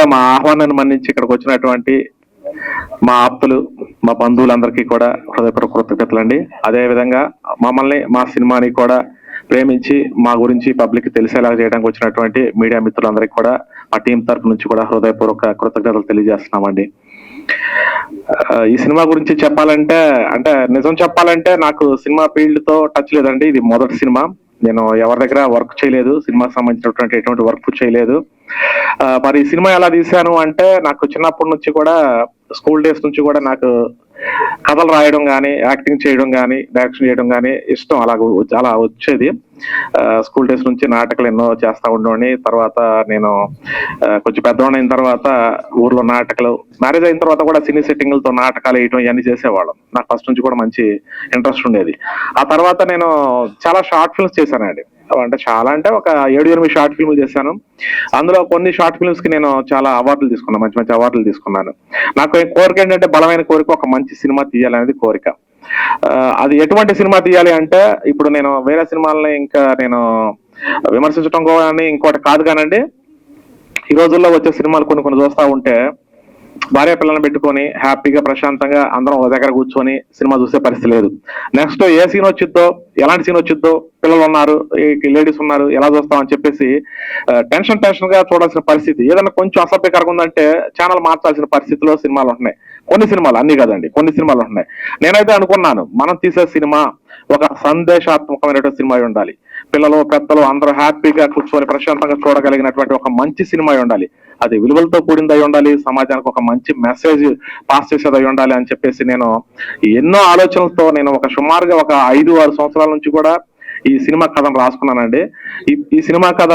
మా ఆహ్వానాన్ని మన్నించి ఇక్కడికి వచ్చినటువంటి మా ఆప్తులు, మా బంధువులందరికీ కూడా హృదయపూర్వక కృతజ్ఞతలు అండి. అదేవిధంగా మమ్మల్ని, మా సినిమాని కూడా ప్రేమించి మా గురించి పబ్లిక్ తెలిసేలా చేయడానికి వచ్చినటువంటి మీడియా మిత్రులందరికీ కూడా మా టీం తరఫు నుంచి కూడా హృదయపూర్వక కృతజ్ఞతలు తెలియజేస్తున్నామండి. ఈ సినిమా గురించి చెప్పాలంటే, అంటే నిజం చెప్పాలంటే నాకు సినిమా ఫీల్డ్ తో టచ్ లేదండి. ఇది మొదటి సినిమా. నేను ఎవరి దగ్గర వర్క్ చేయలేదు, సినిమాకి సంబంధించినటువంటి ఎటువంటి వర్క్ చేయలేదు. మరి ఈ సినిమా ఎలా తీశాను అంటే, నాకు చిన్నప్పటి నుంచి కూడా స్కూల్ డేస్ నుంచి కూడా నాకు కథలు రాయడం కానీ, యాక్టింగ్ చేయడం కానీ, డైరెక్షన్ చేయడం కానీ ఇష్టం. అలా వచ్చేది. స్కూల్ డేస్ నుంచి నాటకాలు ఎన్నో చేస్తా ఉండేవాడిని. తర్వాత నేను కొంచెం పెద్దవాడిని అయిన తర్వాత ఊర్లో నాటకాలు, మ్యారేజ్ అయిన తర్వాత కూడా సినీ సెట్టింగ్లతో నాటకాలు వేయటం ఇవన్నీ చేసేవాళ్ళం. నాకు ఫస్ట్ నుంచి కూడా మంచి ఇంట్రెస్ట్ ఉండేది. ఆ తర్వాత నేను చాలా షార్ట్ ఫిల్మ్స్ చేశానండి. అంటే ఒక 7-8 షార్ట్ ఫిల్మ్లు చేశాను. అందులో కొన్ని షార్ట్ ఫిల్మ్స్ కి నేను చాలా అవార్డులు తీసుకున్నాను, మంచి మంచి అవార్డులు తీసుకున్నాను. నాకు కోరిక ఏంటంటే, బలమైన కోరిక, ఒక మంచి సినిమా తీయాలనేది కోరిక. అది ఎటువంటి సినిమా తీయాలి అంటే, ఇప్పుడు నేను వేరే సినిమాలని ఇంకా నేను విమర్శించడం కానీ ఇంకోటి కాదు కానండి, ఈ రోజుల్లో వచ్చే సినిమాలు కొన్ని చూస్తా ఉంటే భార్య పిల్లల్ని పెట్టుకొని హ్యాపీగా ప్రశాంతంగా అందరం ఒక దగ్గర కూర్చొని సినిమా చూసే పరిస్థితి లేదు. నెక్స్ట్ ఏ సీన్ వచ్చిద్దో, ఎలాంటి సీన్ వచ్చిద్దో, పిల్లలు ఉన్నారు, లేడీస్ ఉన్నారు, ఎలా చూస్తామని చెప్పేసి టెన్షన్ గా చూడాల్సిన పరిస్థితి. ఏదైనా కొంచెం అసభ్యకరంగా ఉందంటే ఛానల్ మార్చాల్సిన పరిస్థితిలో సినిమాలు ఉంటున్నాయి. కొన్ని సినిమాలు, అన్ని కదండి, కొన్ని సినిమాలు ఉంటున్నాయి. నేనైతే అనుకున్నాను, మనం తీసే సినిమా ఒక సందేశాత్మకమైనటువంటి సినిమా ఉండాలి. పిల్లలు, పెద్దలు అందరూ హ్యాపీగా కూర్చొని ప్రశాంతంగా చూడగలిగినటువంటి ఒక మంచి సినిమా ఉండాలి. అది విలువలతో కూడింది అయి ఉండాలి, సమాజానికి ఒక మంచి మెసేజ్ పాస్ చేసేది అయి ఉండాలి అని చెప్పేసి నేను ఎన్నో ఆలోచనలతో నేను సుమారుగా ఒక 5-6 సంవత్సరాల నుంచి కూడా ఈ సినిమా కథను రాసుకున్నానండి. ఈ సినిమా కథ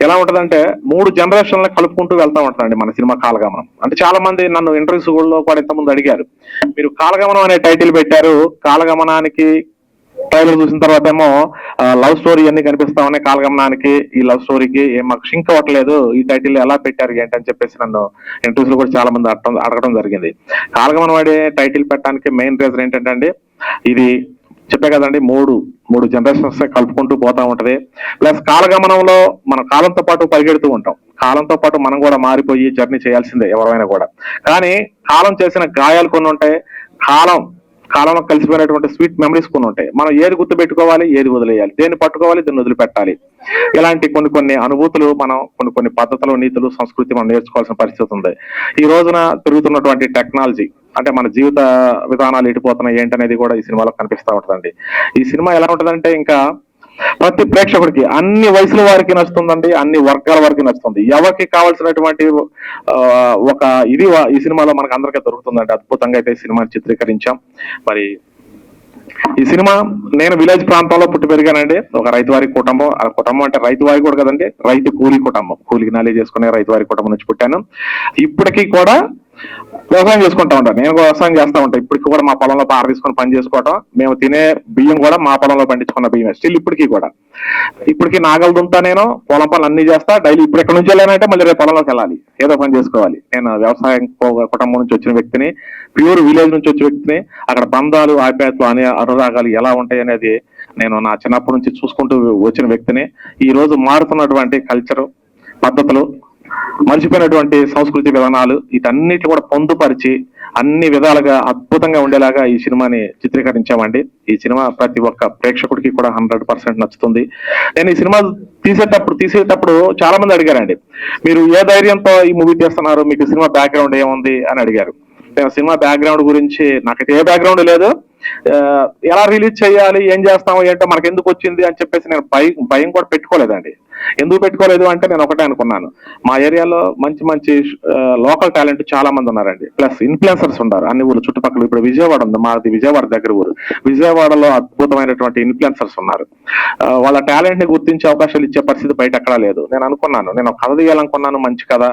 ఎలా ఉంటదంటే, 3 జనరేషన్లను కలుపుకుంటూ వెళ్తా ఉంటుందండి మన సినిమా కాలగమనం. అంటే చాలా మంది నన్ను ఇంటర్వ్యూస్ లో కూడా ఇంతకుముందు అడిగారు, మీరు కాలగమనం అనే టైటిల్ పెట్టారు, కాలగమనానికి ట్రైలర్ చూసిన తర్వాత ఏమో లవ్ స్టోరీ అన్ని కనిపిస్తా ఉన్నాయి, కాలగమనానికి ఈ లవ్ స్టోరీకి మాకు సింక్ అవ్వట్లేదు, ఈ టైటిల్ ఎలా పెట్టారు ఏంటి అని చెప్పేసి నన్ను ఇంటర్వ్యూస్ లో కూడా చాలా మంది అడగడం జరిగింది. కాలగమనం అనే టైటిల్ పెట్టడానికి మెయిన్ రీజన్ ఏంటంటే అండి, ఇది చెప్పే కదండి, మూడు జనరేషన్స్ కలుపుకుంటూ పోతా ఉంటది. ప్లస్ కాలగమనంలో మనం కాలంతో పాటు పరిగెడుతూ ఉంటాం, కాలంతో పాటు మనం కూడా మారిపోయి జర్నీ చేయాల్సిందే ఎవరైనా కూడా. కానీ కాలం చేసిన గాయాలు కొన్ని ఉంటాయి, కాలంలో కలిసిపోయినటువంటి స్వీట్ మెమరీస్ కొన్ని ఉంటాయి. మనం ఏది గుర్తు పెట్టుకోవాలి, ఏది వదిలేయాలి, దేన్ని పట్టుకోవాలి, దీన్ని వదిలిపెట్టాలి. ఇలాంటి కొన్ని అనుభూతులు, మనం కొన్ని పద్ధతులు, నీతులు, సంస్కృతి మనం నేర్చుకోవాల్సిన పరిస్థితి ఉంది. ఈ రోజున తిరుగుతున్నటువంటి టెక్నాలజీ, అంటే మన జీవిత విధానాలు ఎటుపోతున్నాయి ఏంటనేది కూడా ఈ సినిమాలో కనిపిస్తూ ఉంటుందండి. ఈ సినిమా ఎలా ఉంటుందంటే, ఇంకా ప్రతి ప్రేక్షకుడికి, అన్ని వయసుల వారికి నచ్చుతుందండి, అన్ని వర్గాల వారికి నచ్చుతుంది. ఎవరికి కావాల్సినటువంటి ఒక ఇది ఈ సినిమాలో మనకు అందరికీ దొరుకుతుందండి. అద్భుతంగా అయితే ఈ సినిమాని చిత్రీకరించాం. మరి ఈ సినిమా, నేను విలేజ్ ప్రాంతంలో పుట్టి పెరిగానండి. ఒక రైతువారి కుటుంబం. ఆ కుటుంబం అంటే రైతువారి కూడా కదండి, రైతు కూలీ కుటుంబం, కూలికి నాలి చేసుకునే రైతువారి కుటుంబం నుంచి పుట్టాను. ఇప్పటికీ కూడా వ్యవసాయం చేసుకుంటా ఉంటాను. నేను వ్యవసాయం చేస్తా ఉంటాను. ఇప్పటికి కూడా మా పొలంలో పార తీసుకొని పని చేసుకోవటం, మేము తినే బియ్యం కూడా మా పొలంలో పండించుకున్న బియ్యం స్టిల్ ఇప్పటికీ నాగలు దుంతా, నేను పొలం పనులు అన్ని చేస్తా. డైలీ ఇప్పుడు ఎక్కడి నుంచి వెళ్ళానంటే మళ్ళీ రేపు పొలంలోకి వెళ్ళాలి, ఏదో పని చేసుకోవాలి. నేను వ్యవసాయం కుటుంబం నుంచి వచ్చిన వ్యక్తిని, ప్యూర్ విలేజ్ నుంచి వచ్చిన వ్యక్తిని. అక్కడ బంధాలు, ఆప్యాయతలు అనే అనురాగాలు ఎలా ఉంటాయి అనేది నేను నా చిన్నప్పటి నుంచి చూసుకుంటూ వచ్చిన వ్యక్తిని. ఈ రోజు మారుతున్నటువంటి కల్చరు, పద్ధతులు, మర్చిపోయినటువంటి సంస్కృతి విధానాలు, వీటన్నిటి కూడా పొందుపరిచి అన్ని విధాలుగా అద్భుతంగా ఉండేలాగా ఈ సినిమాని చిత్రీకరించామండి. ఈ సినిమా ప్రతి ఒక్క ప్రేక్షకుడికి కూడా 100% నచ్చుతుంది. నేను ఈ సినిమా తీసేటప్పుడు చాలా మంది అడిగారండి, మీరు ఏ ధైర్యంతో ఈ మూవీ తీస్తున్నారు, మీకు సినిమా బ్యాక్గ్రౌండ్ ఏముంది అని అడిగారు. సినిమా బ్యాక్గ్రౌండ్ గురించి నాకైతే ఏ బ్యాక్గ్రౌండ్ లేదు. ఎలా రిలీజ్ చేయాలి, ఏం చేస్తాము ఏంటో మనకు ఎందుకు వచ్చింది అని చెప్పేసి నేను భయం కూడా పెట్టుకోలేదండి. ఎందుకు పెట్టుకోలేదు అంటే, నేను ఒకటే అనుకున్నాను, మా ఏరియాలో మంచి లోకల్ టాలెంట్ చాలా మంది ఉన్నారండి. ప్లస్ ఇన్ఫ్లుయెన్సర్స్ ఉన్నారు అన్ని ఊరు చుట్టుపక్కల. ఇప్పుడు విజయవాడ ఉంది, మాది విజయవాడ దగ్గర ఊరు. విజయవాడలో అద్భుతమైనటువంటి ఇన్ఫ్లుయెన్సర్స్ ఉన్నారు. వాళ్ళ టాలెంట్ ని గుర్తించే అవకాశాలు ఇచ్చే పరిస్థితి బయట ఎక్కడా లేదు. నేను అనుకున్నాను, నేను కథ తీయాలనుకున్నాను, మంచి కథ.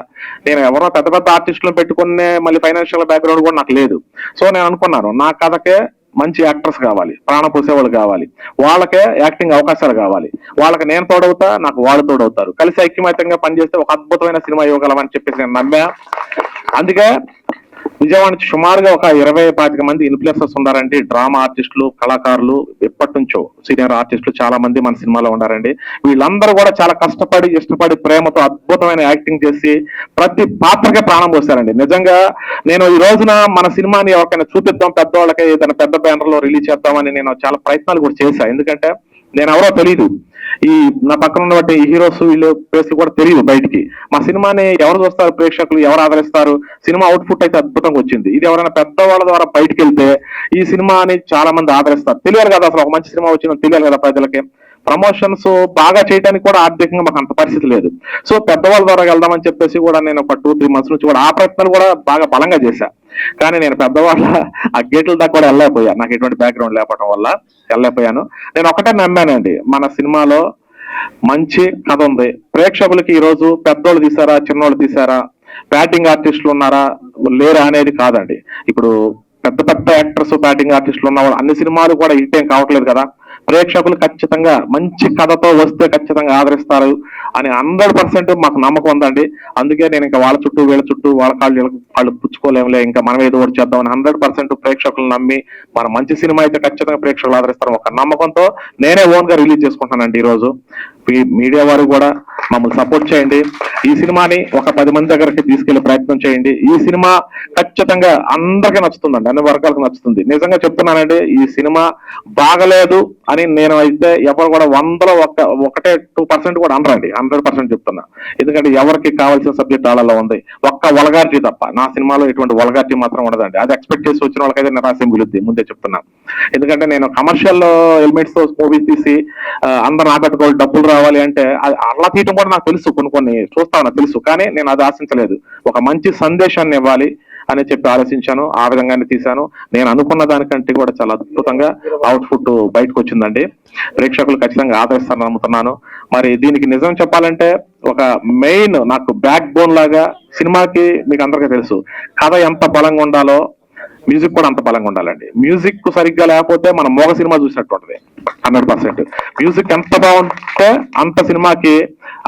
నేను ఎవరో పెద్ద ఆర్టిస్టులను పెట్టుకునే మళ్ళీ ఫైనాన్షియల్ బ్యాక్గ్రౌండ్ కూడా నాకు లేదు. సో నేను అనుకున్నాను, నా కథకే మంచి యాక్టర్స్ కావాలి, ప్రాణ పోసేవాళ్ళు కావాలి, వాళ్ళకే యాక్టింగ్ అవకాశాలు కావాలి. వాళ్ళకి నేను తోడవుతా, నాకు వాళ్ళు తోడవుతారు. కలిసి ఐక్యమత్యంగా పనిచేస్తే ఒక అద్భుతమైన సినిమా ఇవ్వగలమని చెప్పేసి నేను నమ్మా. అందుకే విజయవాడ నుంచి సుమారుగా ఒక 20-25 మంది ఇన్ఫ్లుయెన్సర్స్ ఉన్నారండి. డ్రామా ఆర్టిస్టులు, కళాకారులు, ఎప్పటి నుంచో సీనియర్ ఆర్టిస్టులు చాలా మంది మన సినిమాలో ఉన్నారండి. వీళ్ళందరూ కూడా చాలా కష్టపడి, ఇష్టపడి, ప్రేమతో అద్భుతమైన యాక్టింగ్ చేసి ప్రతి పాత్రకే ప్రాణం పోస్తారండి. నిజంగా నేను ఈ రోజున మన సినిమాని ఎవరికైనా చూపిద్దాం, పెద్దవాళ్ళకి ఏదైనా పెద్ద బ్యానర్ లో రిలీజ్ చేద్దామని నేను చాలా ప్రయత్నాలు కూడా చేశాను. ఎందుకంటే నేను ఎవరో తెలియదు, ఈ నా పక్కన ఉన్నటువంటి హీరోస్ వీళ్ళు పేర్లు కూడా తెలియదు బయటికి. మా సినిమాని ఎవరు చూస్తారు, ప్రేక్షకులు ఎవరు ఆదరిస్తారు, సినిమా అవుట్పుట్ అయితే అద్భుతంగా వచ్చింది. ఇది ఎవరైనా పెద్దవాళ్ళ ద్వారా బయటికి వెళ్తే ఈ సినిమాని చాలా మంది ఆదరిస్తారు. తెలియాలి కదా అసలు ఒక మంచి సినిమా వచ్చిందని తెలియాలి కదా ప్రజలకి. ప్రమోషన్స్ బాగా చేయడానికి కూడా ఆర్థికంగా మాకు అంత పరిస్థితి లేదు. సో పెద్దవాళ్ళ ద్వారా వెళ్దామని చెప్పేసి కూడా నేను ఒక 2-3 months నుంచి కూడా ఆ ప్రయత్నాలు కూడా బాగా బలంగా చేశా. కానీ నేను పెద్దవాళ్ళ ఆ గేట్ల దాకా కూడా వెళ్ళలేకపోయా, నాకు ఎటువంటి బ్యాక్గ్రౌండ్ లేకపోవడం వల్ల వెళ్ళలేకపోయాను. నేను ఒకటే నమ్మానండి, మన సినిమాలో మంచి కథ ఉంది. ప్రేక్షకులకి ఈ రోజు పెద్దోళ్ళు తీసారా, చిన్నోళ్ళు తీసారా, బ్యాటింగ్ ఆర్టిస్టులు ఉన్నారా లేరా అనేది కాదండి. ఇప్పుడు పెద్ద పెద్ద యాక్టర్స్, బ్యాటింగ్ ఆర్టిస్టులు ఉన్న వాళ్ళు అన్ని సినిమాలు కూడా హిట్ ఏం కావట్లేదు కదా. ప్రేక్షకులు ఖచ్చితంగా మంచి కథతో వస్తే ఖచ్చితంగా ఆదరిస్తారు అని 100% మాకు నమ్మకం ఉందండి. అందుకే నేను ఇంకా వాళ్ళ చుట్టూ వీళ్ళ చుట్టూ వాళ్ళ వాళ్ళు పుచ్చుకోలేములే, ఇంకా మనం ఏదో ఒకటి చేద్దామని 100% ప్రేక్షకులు నమ్మి మన మంచి సినిమా అయితే ఖచ్చితంగా ప్రేక్షకులు ఆదరిస్తారు ఒక నమ్మకంతో నేనే ఓన్ గా రిలీజ్ చేసుకుంటానండి. ఈ రోజు మీడియా వారు కూడా మమ్మల్ని సపోర్ట్ చేయండి. ఈ సినిమాని ఒక 10 మంది దగ్గరికి తీసుకెళ్లే ప్రయత్నం చేయండి. ఈ సినిమా ఖచ్చితంగా అందరికీ నచ్చుతుందండి, అన్ని వర్గాలకు నచ్చుతుంది. నిజంగా చెప్తున్నానండి, ఈ సినిమా బాగలేదు అని నేను అయితే ఎవరు కూడా 100లో ఒకటే 2% కూడా అనరండి. 100% చెప్తున్నా. ఎందుకంటే ఎవరికి కావాల్సిన సబ్జెక్ట్ వాళ్ళలో ఉంది. ఒక్క వల్గారిటీ తప్ప నా సినిమాలో ఎటువంటి వల్గారిటీ మాత్రం ఉండదండి. అది ఎక్స్పెక్ట్ చేసి వచ్చిన వాళ్ళకైతే నిరాశం మిగులుద్ది, ముందే చెప్తున్నా. ఎందుకంటే నేను కమర్షియల్ ఎలిమెంట్స్ తో మూవీ తీసి అందరు నాపెట్టుకోవాలి, డబ్బులు రావాలి అంటే అలా తీయటం కూడా నాకు తెలుసు, కొన్ని చూస్తా నాకు తెలుసు. కానీ నేను అది ఆశించలేదు. ఒక మంచి సందేశాన్ని ఇవ్వాలి అని చెప్పి ఆలోచించాను, ఆ విధంగానే తీశాను. నేను అనుకున్న దానికంటే కూడా చాలా అద్భుతంగా అవుట్పుట్ బయటకు వచ్చిందండి. ప్రేక్షకులు ఖచ్చితంగా ఆదరిస్తారని నమ్ముతున్నాను. మరి దీనికి నిజం చెప్పాలంటే ఒక మెయిన్ నాకు బ్యాక్ బోన్ లాగా సినిమాకి మీకు అందరికీ తెలుసు, కథ ఎంత బలంగా ఉండాలో మ్యూజిక్ కూడా అంత బలంగా ఉండాలండి. మ్యూజిక్ సరిగ్గా లేకపోతే మనం మోగ సినిమా చూసినట్టు ఉంటుంది. 100% మ్యూజిక్ ఎంత బాగుంటే అంత సినిమాకి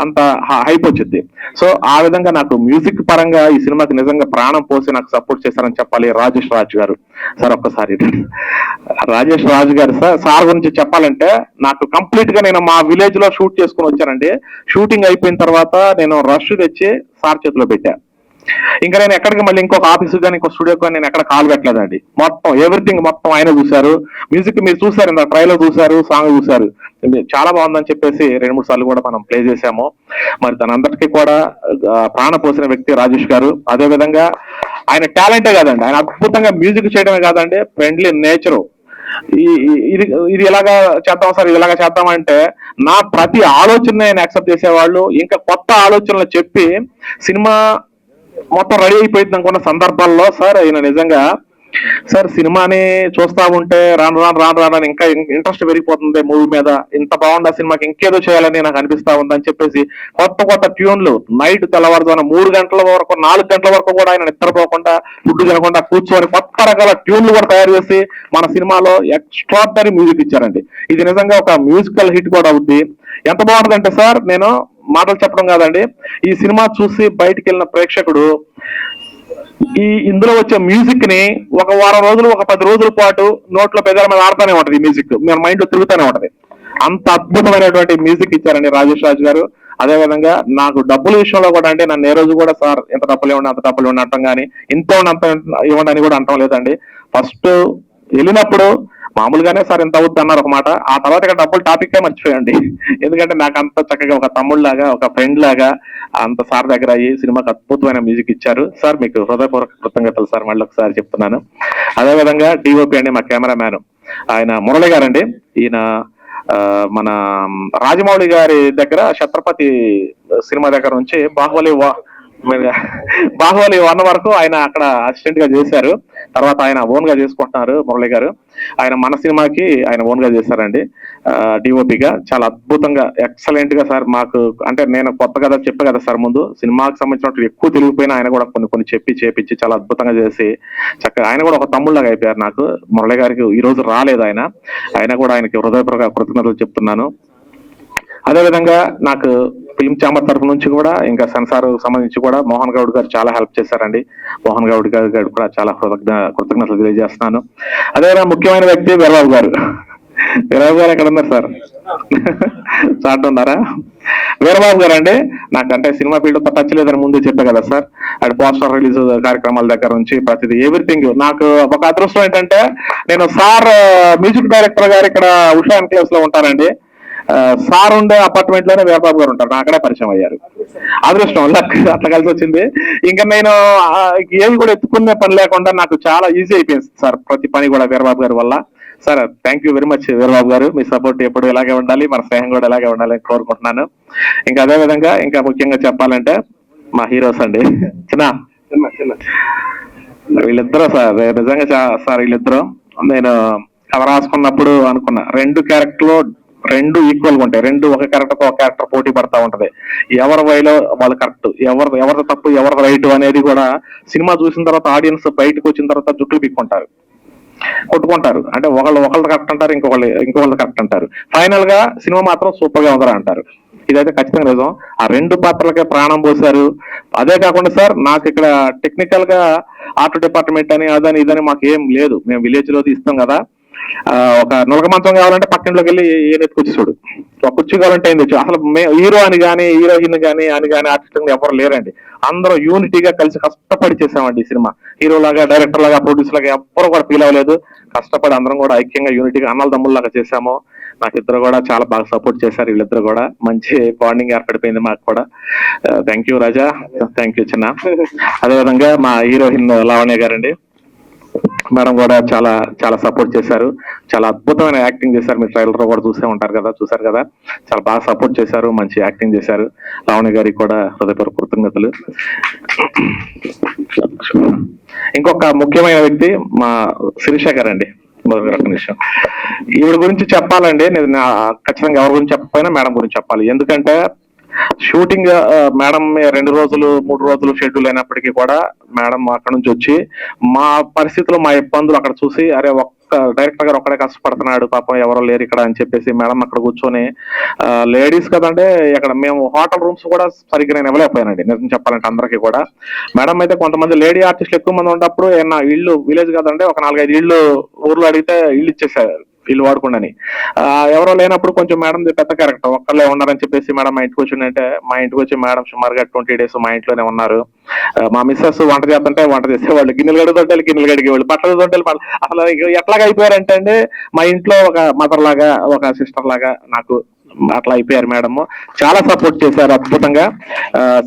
అంత హైప్ వచ్చింది. సో ఆ విధంగా నాకు మ్యూజిక్ పరంగా ఈ సినిమాకి నిజంగా ప్రాణం పోసి నాకు సపోర్ట్ చేశారని చెప్పాలి రాజేష్ రాజ్ గారు. సార్ ఒక్కసారి రాజేష్ రాజ్ గారు సార్ గురించి చెప్పాలంటే, నాకు కంప్లీట్ గా నేను మా విలేజ్ లో షూట్ చేసుకుని వచ్చానండి. షూటింగ్ అయిపోయిన తర్వాత నేను రష్ తెచ్చి సార్ చేతిలో పెట్టా. ఇంకా నేను ఎక్కడికి మళ్ళీ ఇంకొక ఆఫీస్ కానీ ఇంకో స్టూడియో కానీ నేను ఎక్కడ కాల్ పెట్టలేదండి. మొత్తం ఎవ్రీథింగ్ మొత్తం ఆయన చూశారు. మ్యూజిక్ మీరు చూసారు, ఇంత ట్రైలర్ చూశారు, సాంగ్ చూశారు, చాలా బాగుందని చెప్పేసి 2-3 సార్లు కూడా మనం ప్లే చేశాము. మరి తనందరికీ కూడా ప్రాణ పోసిన వ్యక్తి రాజేష్ గారు. అదే విధంగా ఆయన టాలెంటే కాదండి, ఆయన అద్భుతంగా మ్యూజిక్ చేయడమే కాదండి, ఫ్రెండ్లీ నేచరు. ఇది ఎలాగా చేద్దాం సార్, ఇది ఎలాగా చేద్దాం అంటే నా ప్రతి ఆలోచన ఆయన యాక్సెప్ట్ చేసేవాళ్ళు. ఇంకా కొత్త ఆలోచనలు చెప్పి సినిమా మొత్తం రెడీ అయిపోయింది అనుకున్న సందర్భాల్లో సార్ ఆయన నిజంగా సార్ సినిమాని చూస్తా ఉంటే రాను ఇంకా ఇంట్రెస్ట్ పెరిగిపోతుంది మూవీ మీద. ఇంత బాగుంది సినిమాకి, ఇంకేదో చేయాలని నాకు అనిపిస్తా ఉందని చెప్పేసి కొత్త ట్యూన్లు నైట్ తెల్లవారుజామున 3 గంటల వరకు 4 గంటల వరకు కూడా ఆయన నిద్రపోకుండా ఫుడ్ తినకుండా కూర్చొని కొత్త రకాల ట్యూన్లు కూడా తయారు చేసి మన సినిమాలో ఎక్స్ట్రాడనరీ మ్యూజిక్ ఇచ్చారండి. ఇది నిజంగా ఒక మ్యూజికల్ హిట్ కూడా అవుద్ది. ఎంత బాగుంటుందంటే సార్, నేను మాటలు చెప్పడం కాదండి, ఈ సినిమా చూసి బయటికి వెళ్ళిన ప్రేక్షకుడు ఇందులో వచ్చే మ్యూజిక్ ని ఒక వారం రోజులు, ఒక 10 రోజుల పాటు నోట్లో పెదాల మీద ఆడుతూనే ఉంటది. ఈ మ్యూజిక్ మన మైండ్ లో తిరుగుతూనే ఉంటది. అంత అద్భుతమైనటువంటి మ్యూజిక్ ఇచ్చారండి రాజేష్ రాజ్ గారు. అదే విధంగా నాకు డబ్బుల విషయంలో కూడా అంటే నన్ను ఏ రోజు కూడా సార్ ఎంత డబ్బులు ఇవ్వండి అంత డబ్బులు ఇవ్వండి అంటాం, కానీ ఇంత అంత ఇవ్వండి అని కూడా అంటాం లేదండి. ఫస్ట్ వెళ్ళినప్పుడు మామూలుగానే సార్ ఎంత అవుద్ది అన్నారు ఒక మాట, ఆ తర్వాత ఇక్కడ డబ్బులు టాపిక్కే మర్చిపోయండి. ఎందుకంటే నాకు అంత చక్కగా ఒక తమ్ముళ్ళలాగా, ఒక ఫ్రెండ్ లాగా అంత సార్ దగ్గర అయ్యి సినిమాకి అద్భుతమైన మ్యూజిక్ ఇచ్చారు. సార్ మీకు హృదయపూర్వక కృతజ్ఞతలు సార్, మళ్ళీ ఒకసారి చెప్తున్నాను. అదేవిధంగా డిఓపి అండి, మా కెమెరా మ్యాన్ ఆయన మురళి గారండి. ఈయన మన రాజమౌళి గారి దగ్గర ఛత్రపతి సినిమా దగ్గర నుంచి బాహుబలి 1 వరకు ఆయన అక్కడ అసిస్టెంట్ గా చేశారు. తర్వాత ఆయన ఓన్ గా చేసుకుంటున్నారు మురళి గారు. ఆయన మన సినిమాకి ఆయన ఓన్ గా చేశారండి డిఓపిగా. చాలా అద్భుతంగా ఎక్సలెంట్ గా సార్ మాకు, అంటే నేను కొత్త కదా చెప్పే కదా సార్, ముందు సినిమాకి సంబంధించినట్టు ఎక్కువ తెలిగిపోయినా ఆయన కూడా కొన్ని చేపించి చాలా అద్భుతంగా చేసి చక్కగా ఆయన కూడా ఒక తమ్ముళ్ళగా అయిపోయారు నాకు. మురళి గారికి ఈ రోజు రాలేదు ఆయన కూడా ఆయనకి హృదయపూర్వక కృతజ్ఞతలు చెప్తున్నాను. అదేవిధంగా నాకు ఫిల్మ్ ఛాంబర్ తరఫు నుంచి కూడా ఇంకా సెన్సార్ సంబంధించి కూడా మోహన్ గౌడ్ గారు చాలా హెల్ప్ చేశారండి. మోహన్ గౌడ్ గారు కూడా చాలా కృతజ్ఞతలు తెలియజేస్తున్నాను. అదేవిధంగా ముఖ్యమైన వ్యక్తి వీరబాబు గారు. వీరబాబు గారు ఎక్కడ ఉన్నారు సార్? చాట్ ఉన్నారా? వీరబాబు గారు అండి, నాకంటే సినిమా ఫీల్డ్ తో టచ్ లేదని ముందే చెప్పా కదా సార్. అటు పోస్టర్ రిలీజ్ కార్యక్రమాల దగ్గర నుంచి ప్రతిదీ ఎవ్రీథింగ్. నాకు ఒక అదృష్టం ఏంటంటే నేను సార్ మ్యూజిక్ డైరెక్టర్ గారు ఇక్కడ ఉషా ఎన్క్లేవ్స్ లో ఉంటారండి. సార్ ఉండే అపార్ట్మెంట్ లోనే వీరబాబు గారు ఉంటారు. అక్కడే పరిచయం అయ్యారు. అదృష్టం అట్లా కలిసి వచ్చింది. ఇంకా నేను ఏమి కూడా ఎత్తుకునే పని లేకుండా నాకు చాలా ఈజీ అయిపోయింది సార్ ప్రతి పని కూడా వీరబాబు గారి వల్ల. Sir thank you very much Veerababu గారు. మీ సపోర్ట్ ఎప్పుడు ఇలాగే ఉండాలి, మన స్నేహం కూడా ఇలాగే ఉండాలని కోరుకుంటున్నాను. ఇంకా అదే విధంగా ఇంకా ముఖ్యంగా చెప్పాలంటే మా హీరోస్ అండి, వీళ్ళిద్దరూ సార్ నిజంగా సార్ వీళ్ళిద్దరూ నేను కథ రాసుకున్నప్పుడు అనుకున్నా 2 క్యారెక్టర్లు 2 ఈక్వల్ గా ఉంటాయి. 2 ఒక క్యారెక్టర్ ఒక క్యారెక్టర్ పోటీ పడతా ఉంటది. ఎవరి వైలో వాళ్ళు కరెక్ట్, ఎవరిది తప్పు ఎవరిది రైట్ అనేది కూడా సినిమా చూసిన తర్వాత ఆడియన్స్ బయటకు వచ్చిన తర్వాత జుట్లు పిక్కుంటారు, కొట్టుకుంటారు. అంటే ఒకళ్ళు కరెక్ట్ అంటారు, ఇంకొకళ్ళు కరెక్ట్ అంటారు. ఫైనల్ గా సినిమా మాత్రం సూపర్ గా ఉందరా అంటారు. ఇదైతే ఖచ్చితంగా నిజం. ఆ 2 పాత్రలకే ప్రాణం పోశారు. అదే కాకుండా సార్ నాకు ఇక్కడ టెక్నికల్ గా ఆర్ట్ డిపార్ట్మెంట్ అని అదని ఇదని మాకు ఏం లేదు. మేము విలేజ్ లో ఇస్తాం కదా. ఒక నులక మంచం కావాలంటే పక్కింట్లోకి వెళ్ళి ఏ ఎత్తుకొచ్చి చూడు, ఒక కుర్చీ కావాలంటే ఏం తెచ్చు. అసలు హీరో అని కానీ హీరోయిన్ కానీ ఆర్టిస్ట్ ఎవరు లేరండి. అందరూ యూనిటీగా కలిసి కష్టపడి చేసామండి ఈ సినిమా. హీరో లాగా, డైరెక్టర్ లాగా, ప్రొడ్యూసర్ లాగా ఎవ్వరు కూడా ఫీల్ అవ్వలేదు. కష్టపడి అందరం కూడా ఐక్యంగా యూనిటీగా అన్నల దమ్ముల్లాగా చేశాము. నాకు ఇద్దరు కూడా చాలా బాగా సపోర్ట్ చేశారు. వీళ్ళిద్దరు కూడా మంచి బాండింగ్ ఏర్పడిపోయింది మాకు కూడా. Thank you Raja, thank you చిన్న. అదేవిధంగా మా హీరోయిన్ లావణ్య గారండి, మేడం కూడా చాలా చాలా సపోర్ట్ చేశారు. చాలా అద్భుతమైన యాక్టింగ్ చేశారు. మీరు ట్రైలర్ కూడా చూసారు కదా. చాలా బాగా సపోర్ట్ చేశారు, మంచి యాక్టింగ్ చేశారు. లావణ్య గారికి కూడా హృదయపూర్వక కృతజ్ఞతలు. ఇంకొక ముఖ్యమైన వ్యక్తి మా శిరీష గారండి. విషయం ఈవిడ గురించి చెప్పాలండి. నేను ఖచ్చితంగా ఎవరి గురించి చెప్పకపోయినా మేడం గురించి చెప్పాలి. ఎందుకంటే షూటింగ్ మేడం 2 రోజులు 3 రోజులు షెడ్యూల్ అయినప్పటికీ కూడా మేడం అక్కడ నుంచి వచ్చి మా పరిస్థితులు, మా ఇబ్బందులు అక్కడ చూసి, అరే ఒక్క డైరెక్టర్ గారు ఒక్కడే కష్టపడుతున్నాడు పాపం, ఎవరో లేరు ఇక్కడ అని చెప్పేసి మేడం అక్కడ కూర్చొని, లేడీస్ కదంటే ఇక్కడ మేము హోటల్ రూమ్స్ కూడా సరిగ్గా నేను ఇవ్వలేకపోయానండి నిజం చెప్పాలంటే అందరికీ కూడా. మేడం అయితే కొంతమంది లేడీ ఆర్టిస్టులు ఎక్కువ మంది ఉన్నప్పుడు నా ఇల్లు విలేజ్ కదంటే ఒక 4-5 ఇళ్ళు ఊర్లో అడిగితే ఇల్లు ఇచ్చేసారు ఇల్లు వాడుకుండాని. ఎవరో లేనప్పుడు కొంచెం మేడం పెద్ద క్యారెక్టర్ ఒక్కళ్ళే ఉన్నారని చెప్పేసి మేడం మా ఇంటికి వచ్చిందంటే, మా ఇంటికి వచ్చి మేడం సుమారుగా 20 days మా ఇంట్లోనే ఉన్నారు. మా మిస్సెస్ వంట చేస్తుంటే వంట చేసేవాళ్ళు, గిన్నెలు గడుగుతుంటే గిన్నెలు గడిగేవాళ్ళు, బట్టలు తొట్టెలు అసలు ఎట్లాగా అయిపోయారంటే అండి మా ఇంట్లో ఒక మదర్ లాగా, ఒక సిస్టర్ లాగా నాకు అట్లా అయిపోయారు మేడం. చాలా సపోర్ట్ చేశారు అద్భుతంగా.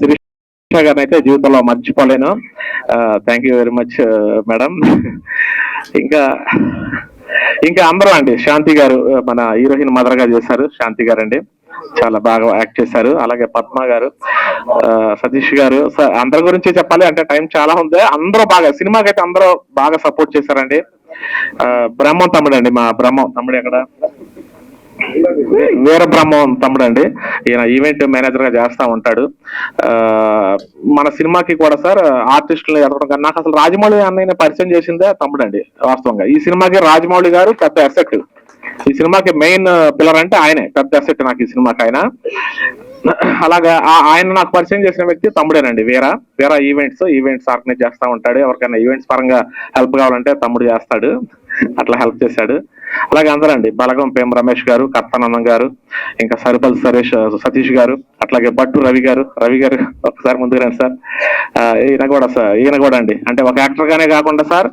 శిరీష గారిని అయితే జీవితంలో మర్చిపోలేను. Thank you very much madam. ఇంకా అందరూ అండి, శాంతి గారు మన హీరోయిన్ మదర్ గా చేశారు. శాంతి గారు అండి చాలా బాగా యాక్ట్ చేశారు. అలాగే పద్మ గారు, సతీష్ గారు, అందరి గురించి చెప్పాలి అంటే టైం చాలా ఉంది. అందరూ బాగా సినిమాకి అయితే అందరూ బాగా సపోర్ట్ చేశారండి. బ్రహ్మం తమ్ముడు అండి, మా బ్రహ్మం తమ్ముడు ఎక్కడ వీర బ్రహ్మం తమ్ముడు అండి. ఈయన ఈవెంట్ మేనేజర్ గా చేస్తా ఉంటాడు. మన సినిమాకి కూడా సార్ ఆర్టిస్టులు ఎదగడం, నాకు అసలు రాజమౌళి అన్నయ్య పరిచయం చేసిందే తమ్ముడు అండి. వాస్తవంగా ఈ సినిమాకి రాజమౌళి గారు పెద్ద అసెట్. ఈ సినిమాకి మెయిన్ పిల్లర్ అంటే ఆయనే, పెద్ద అసెట్ నాకు ఈ సినిమాకి ఆయన. అలాగా ఆయన నాకు పరిచయం చేసిన వ్యక్తి తమ్ముడేనండి. వేరే ఈవెంట్స్ ఆర్గనైజ్ చేస్తా ఉంటాడు. ఎవరికైనా ఈవెంట్స్ పరంగా హెల్ప్ కావాలంటే తమ్ముడు చేస్తాడు. అట్లా హెల్ప్ చేశాడు. అలాగే అందరండి, బలగం పేమ రమేష్ గారు, కర్తానందం గారు, ఇంకా సరిపల్ సతీష్ గారు, అట్లాగే బట్టు రవి గారు ఒకసారి ముందుకు రండి సార్. ఈయన కూడా అండి, అంటే ఒక యాక్టర్ గానే కాకుండా సార్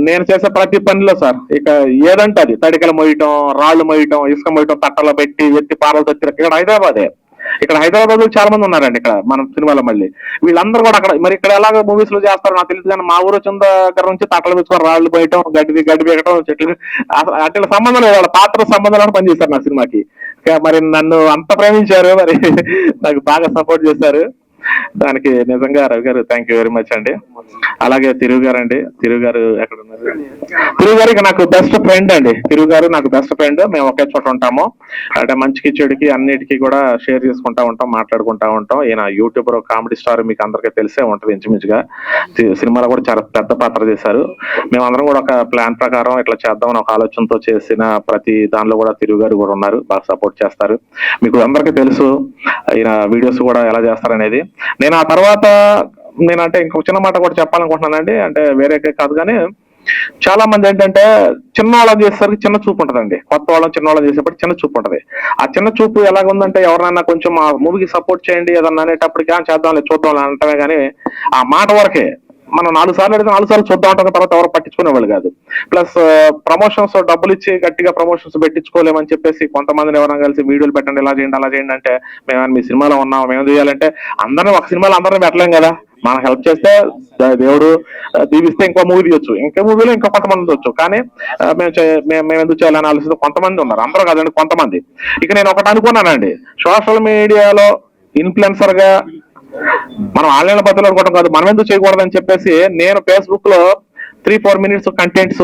నేను చేసే ప్రతి పనిలో సార్ ఇక ఏదంటే అది తడికలు మోయటం, రాళ్లు మోయటం, ఇసుక మోయటం, తట్టలో పెట్టి ఎత్తి పారలు తెచ్చి ఇక్కడ హైదరాబాద్ చాలా మంది ఉన్నారండి ఇక్కడ మన సినిమాలో. మళ్ళీ వీళ్ళందరూ కూడా అక్కడ మరి ఇక్కడ ఎలాగ మూవీస్ లో చేస్తారో నాకు తెలియదు కానీ మా ఊరు వచ్చిన దగ్గర నుంచి తట్టలు పెంచుకొని రాళ్ళు పోయటం, గడ్డి పీకటం, చెట్లు అట్లా సంబంధం లేదు. వాళ్ళ పాత్ర సంబంధాలను పనిచేశారు నా సినిమాకి. మరి నన్ను అంత ప్రేమించారు, మరి నాకు బాగా సపోర్ట్ చేశారు. దానికి నిజంగా రవి గారు థ్యాంక్ యూ వెరీ మచ్ అండి. అలాగే తిరుగు గారు అండి, తిరుగు గారు ఎక్కడ ఉన్నారు? తిరుగు గారు ఇక నాకు బెస్ట్ ఫ్రెండ్ అండి. తిరుగు గారు నాకు బెస్ట్ ఫ్రెండ్. మేము ఒకే చోట ఉంటాము. అంటే మంచికి చెడుకి అన్నిటికీ కూడా షేర్ చేసుకుంటా ఉంటాం, మాట్లాడుకుంటా ఉంటాం. ఈయన యూట్యూబర్, కామెడీ స్టార్, మీకు అందరికీ తెలిసే ఉంటది ఇంచుమించుగా. సినిమాలో కూడా చాలా పెద్ద పాత్ర చేశారు. మేమందరం కూడా ఒక ప్లాన్ ప్రకారం ఇట్లా చేద్దామని ఒక ఆలోచనతో చేసిన ప్రతి దానిలో కూడా తిరుగు గారు కూడా ఉన్నారు, బాగా సపోర్ట్ చేస్తారు. మీకు అందరికీ తెలుసు ఈయన వీడియోస్ కూడా ఎలా చేస్తారనేది. నేను ఆ తర్వాత నేనంటే ఇంకొక చిన్న మాట కూడా చెప్పాలనుకుంటున్నానండి. అంటే వేరే కాదు కానీ చాలా మంది ఏంటంటే చిన్న వాళ్ళని చేసేసరికి చిన్న చూపు ఉంటదండి. కొత్త వాళ్ళని చిన్న వాళ్ళని చేసేప్పటికి చిన్న చూపు ఉంటది. ఆ చిన్న చూపు ఎలాగుందంటే ఎవరైనా కొంచెం ఆ మూవీకి సపోర్ట్ చేయండి ఏదన్నా అనేటప్పటికి చేద్దాం చూద్దాం అంటమే కానీ ఆ మాట వరకే. మనం 4 సార్లు అడిగితే 4 సార్లు చూద్దాం అంటున్న తర్వాత ఎవరు పట్టించుకునేవాళ్ళు కాదు. ప్లస్ ప్రమోషన్స్ డబ్బులు ఇచ్చి గట్టిగా ప్రమోషన్స్ పెట్టించుకోలేమని చెప్పేసి కొంతమందిని ఎవరైనా కలిసి వీడియోలు పెట్టండి, ఇలా చేయండి అలా చేయండి అంటే మేము మీ సినిమాలో ఉన్నాం, మేము చేయాలంటే అందరినీ ఒక సినిమాలో అందరినీ పెట్టలేం కదా. మనం హెల్ప్ చేస్తే దేవుడు దీవిస్తే ఇంకో మూవీ తీయొచ్చు, ఇంకో మూవీలో ఇంకో కొంతమంది వచ్చు. కానీ మేము ఎందుకు చేయాలని ఆలోచిస్తే కొంతమంది ఉన్నారు, అందరూ కాదండి కొంతమంది. ఇక నేను ఒకటి అనుకున్నానండి, సోషల్ మీడియాలో ఇన్ఫ్లుయెన్సర్ గా మనం ఆన్లైన్ బతులు అనుకోవడం కాదు, మనం ఎందుకు చేయకూడదని చెప్పేసి నేను ఫేస్బుక్ లో 3-4 మినిట్స్ కంటెంట్స్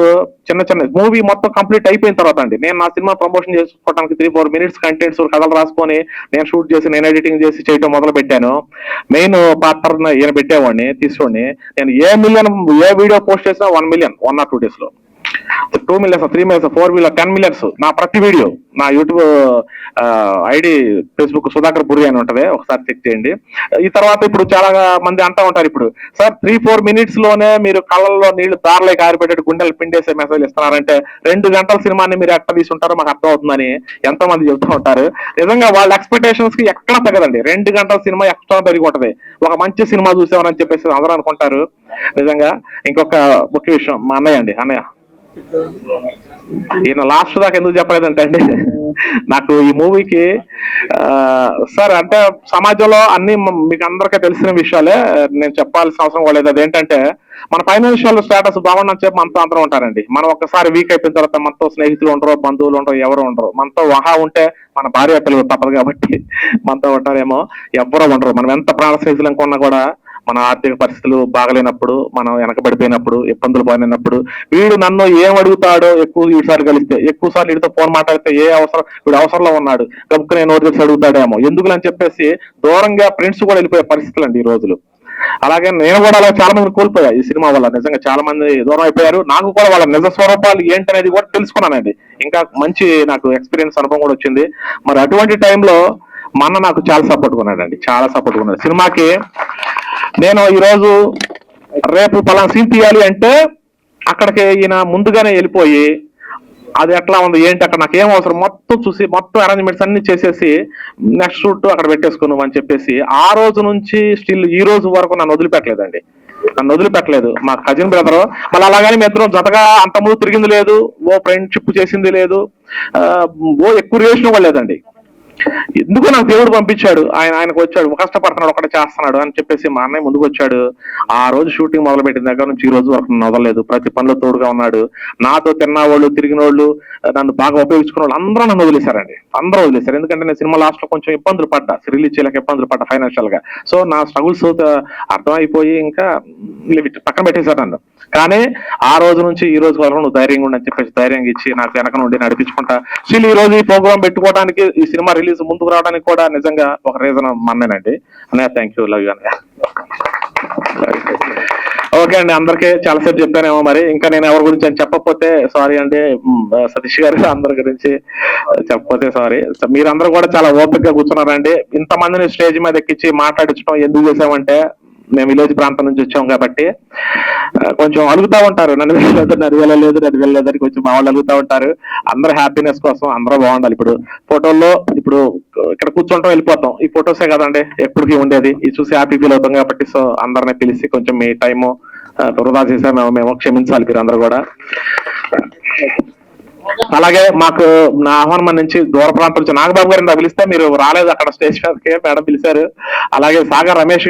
చిన్న మూవీ మొత్తం కంప్లీట్ అయిపోయిన తర్వాత అండి నేను నా సినిమా ప్రమోషన్ చేసుకోవడానికి 3-4 మినిట్స్ కంటెంట్స్ కథలు రాసుకొని నేను షూట్ చేసి నేను ఎడిటింగ్ చేసి చేయడం మొదలు పెట్టాను. మెయిన్ పాత్ర ఈయన పెట్టేవాడిని తీసుకోండి. నేను ఏ వీడియో పోస్ట్ చేసినా 1 మిలియన్ 1 or 2 days లో, 2 millions 3 millions 4 millions 10 millions నా ప్రతి వీడియో. నా యూట్యూబ్ ఐడి ఫేస్బుక్ సుధాకర్ పురి అని ఉంటది, ఒకసారి చెక్ చేయండి. ఈ తర్వాత ఇప్పుడు చాలా మంది అంటా ఉంటారు, ఇప్పుడు సార్ 3-4 minutes లోనే మీరు కళ్ళల్లో నీళ్లు దారిలో కారిపెట్టేట్టు గుండెలు పిండేసే మెసేజ్ ఇస్తున్నారంటే 2 గంటల సినిమాని మీరు ఎక్కడ తీసుంటారో మాకు అర్థం అవుతుందని ఎంతో మంది చెబుతూ ఉంటారు. నిజంగా వాళ్ళ ఎక్స్పెక్టేషన్స్ కి ఎక్కడ తగ్గదండి. 2 గంటల సినిమా ఎక్స్ట్రా పెరిగి ఉంటది. ఒక మంచి సినిమా చూసామని చెప్పేసి అందరూ అనుకుంటారు. నిజంగా ఇంకొక ముఖ్య విషయం, మా అన్నయ్య ఈయన లాస్ట్ దాకా ఎందుకు చెప్పలేదంటే అండి, నాకు ఈ మూవీకి సార్ అంటే సమాజంలో అన్ని మీకు అందరికీ తెలిసిన విషయాలే, నేను చెప్పాల్సిన అవసరం కూడా లేదు. అదేంటంటే మన ఫైనాన్షియల్ స్టేటస్ బాగుండని చెప్పి మనతో అందరూ ఉంటారండి. మనం ఒక్కసారి వీక్ అయిపోయిన తర్వాత మనతో స్నేహితులు ఉండరు, బంధువులు ఉండరు, ఎవరు ఉండరు. మనతో వహా ఉంటే మన భార్య పిల్లలు తప్పదు కాబట్టి మనతో ఉంటారేమో, ఎవ్వరూ ఉండరు. మనం ఎంత ప్రాణ స్నేహితులు అనుకున్నా కూడా మన ఆర్థిక పరిస్థితులు బాగలేనప్పుడు, మనం వెనకబడిపోయినప్పుడు, ఇబ్బందులు పడినప్పుడు వీడు నన్ను ఏం అడుగుతాడో వీడిసారి కలిస్తే ఎక్కువ సార్లు వీడితో ఫోన్ మాట్లాడితే వీడు అవసరంలో ఉన్నాడు గబుక్కు నేను నోరు తెరిచి అడుగుతాడేమో ఎందుకు అని చెప్పేసి దూరంగా ఫ్రెండ్స్ కూడా వెళ్ళిపోయే పరిస్థితులు అండి ఈ రోజులు. అలాగే నేను కూడా అలా చాలా మంది కోల్పోయా ఈ సినిమా వల్ల. నిజంగా చాలా మంది దూరం అయిపోయారు. నాకు కూడా వాళ్ళ నిజ స్వరూపాలు ఏంటనేది కూడా తెలుసుకున్నానండి. ఇంకా మంచి నాకు ఎక్స్పీరియన్స్ అనుభవం కూడా వచ్చింది. మరి అటువంటి టైంలో మా అన్న నాకు చాలా సపోర్ట్ కొన్నాడండి, చాలా సపోర్ట్ కొన్నాడు సినిమాకి. నేను ఈరోజు రేపు పలానా సీన్ తీయాలి అంటే అక్కడికి ఈయన ముందుగానే వెళ్ళిపోయి అది ఎట్లా ఉంది ఏంటి అక్కడ నాకు ఏం అవసరం మొత్తం చూసి మొత్తం అరేంజ్మెంట్స్ అన్ని చేసేసి నెక్స్ట్ షూట్ అక్కడ పెట్టేసుకున్నాం అని చెప్పేసి ఆ రోజు నుంచి స్టిల్ ఈ రోజు వరకు నన్ను వదిలిపెట్టలేదండి. నన్ను వదిలిపెట్టలేదు మా కజిన్ బ్రదర్. మళ్ళీ అలాగని మీ ఇద్దరం జతగా అంత ముందు తిరిగింది లేదు, ఓ ఫ్రెండ్షిప్ చేసింది లేదు, ఓ ఎక్కువ రిలేషన్ కూడా లేదండి. ఎందుకు నాకు దేవుడు పంపించాడు, ఆయనకు వచ్చాడు, కష్టపడుతున్నాడు, ఒకటే చేస్తున్నాడు అని చెప్పేసి మా అన్నయ్య ముందుకు వచ్చాడు. ఆ రోజు షూటింగ్ మొదలు పెట్టిన దగ్గర నుంచి ఈ రోజు వరకు నన్ను వదలలేదు. ప్రతి పనిలో తోడుగా ఉన్నాడు. నాతో తిన్నవాళ్ళు, తిరిగిన వాళ్ళు, నన్ను బాగా ఉపయోగించుకున్న వాళ్ళు అందరూ నన్ను వదిలేశారండి. అందరూ వదిలేశారు. ఎందుకంటే నేను సినిమా లాస్ట్ లో కొంచెం ఇబ్బందులు పడ్డా, రిలీజ్ చేయలేక ఇబ్బందులు పడ్డా ఫైనాన్షియల్ గా. సో నా స్ట్రగుల్స్ అర్థమైపోయి ఇంకా పక్కన పెట్టేశారు నన్ను. కానీ ఆ రోజు నుంచి ఈ రోజు వరకు నువ్వు ధైర్యంగా ఉండని చెప్పేసి ధైర్యంగా ఇచ్చి నాకు వెనక నుండి నడిపించుకుంటా స్టిల్ ఈ రోజు ఈ ప్రోగ్రామ్ పెట్టుకోవడానికి, ఈ సినిమా రిలీజ్ ముందుకు రావడానికి కూడా నిజంగా ఒక రీజన్ మన్నేనండి. అన్నయ్య థ్యాంక్ యూ, లవ్ యూ అన్నయ్య. ఓకే అండి, అందరికీ చాలాసేపు చెప్పానేమో, మరి ఇంకా నేను ఎవరి గురించి అని చెప్పకపోతే సారీ అండి. సతీష్ గారు అందరి గురించి చెప్పకపోతే సారీ. మీరందరూ కూడా చాలా ఓపిక గా కూర్చున్నారండి. ఇంతమందిని స్టేజ్ మీద ఎక్కించి మాట్లాడించడం ఎందుకు చేసామంటే మేము విలేజ్ ప్రాంతం నుంచి వచ్చాం కాబట్టి కొంచెం అడుగుతా ఉంటారు, నన్ను వెళ్ళలేదు అని కొంచెం మా వాళ్ళు అడుగుతా ఉంటారు. అందరూ హ్యాపీనెస్ కోసం అందరూ బాగుండాలి. ఇప్పుడు ఫోటోల్లో ఇప్పుడు ఇక్కడ కూర్చుంటాం వెళ్ళిపోతాం, ఈ ఫొటోసే కదండి ఎప్పటికీ ఉండేది, ఇది చూసి హ్యాపీ ఫీల్ అవుతాం కాబట్టి సో అందరిని పిలిచి కొంచెం మీ టైము వృధా చేసాము, క్షమించాలి మీరు అందరూ కూడా. అలాగే మాకు నా ఆహ్వానం నుంచి దూర ప్రాంతం నుంచి నాగబాబు గారిని పిలిస్తే మీరు రాలేదు, అక్కడ స్టేజ్ మీదకి మేడం పిలిచారు. అలాగే సాగర్ రమేష్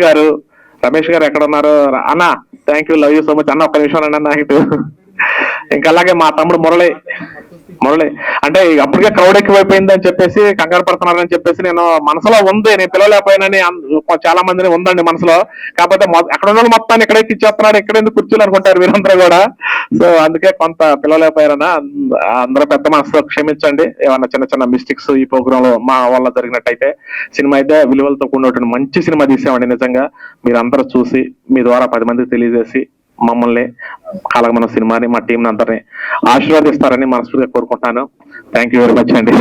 గారు ఎక్కడ ఉన్నారు అన్న, thank you, love you so much అన్న. ఒక్క నిమిషం అన్న నాకు. ఇంకా అలాగే మా తమ్ముడు మురళి మురళి అంటే అప్పటికే క్రౌడ్ ఎక్కువైపోయింది అని చెప్పేసి కంగారు పడుతున్నారని చెప్పేసి నేను మనసులో ఉంది, నేను పిలవలేకపోయినని చాలా మందిని ఉందండి మనసులో. కాకపోతే అక్కడ ఉన్న వాళ్ళు మొత్తాన్ని ఇక్కడే ఇచ్చేస్తున్నాడు, ఇక్కడ ఎందుకు కూర్చుని అనుకుంటారు వీరందరూ కూడా. సో అందుకే కొంత పిలవలేకపోయారనా. అందరూ పెద్ద మనసులో క్షమించండి ఏమన్నా చిన్న చిన్న మిస్టేక్స్ ఈ ప్రోగ్రామ్ లో మా వల్ల జరిగినట్టయితే. సినిమా అయితే విలువలతో కూడినటువంటి మంచి సినిమా తీసామండి. నిజంగా మీరందరూ చూసి మీ ద్వారా 10 మందికి తెలియజేసి మమ్మల్ని కలగమన సినిమాని మా టీం అందరినీ ఆశీర్వదిస్తారని మనస్ఫూర్తిగా కోరుకుంటున్నాను. థ్యాంక్ యూ వెరీ మచ్ అండి.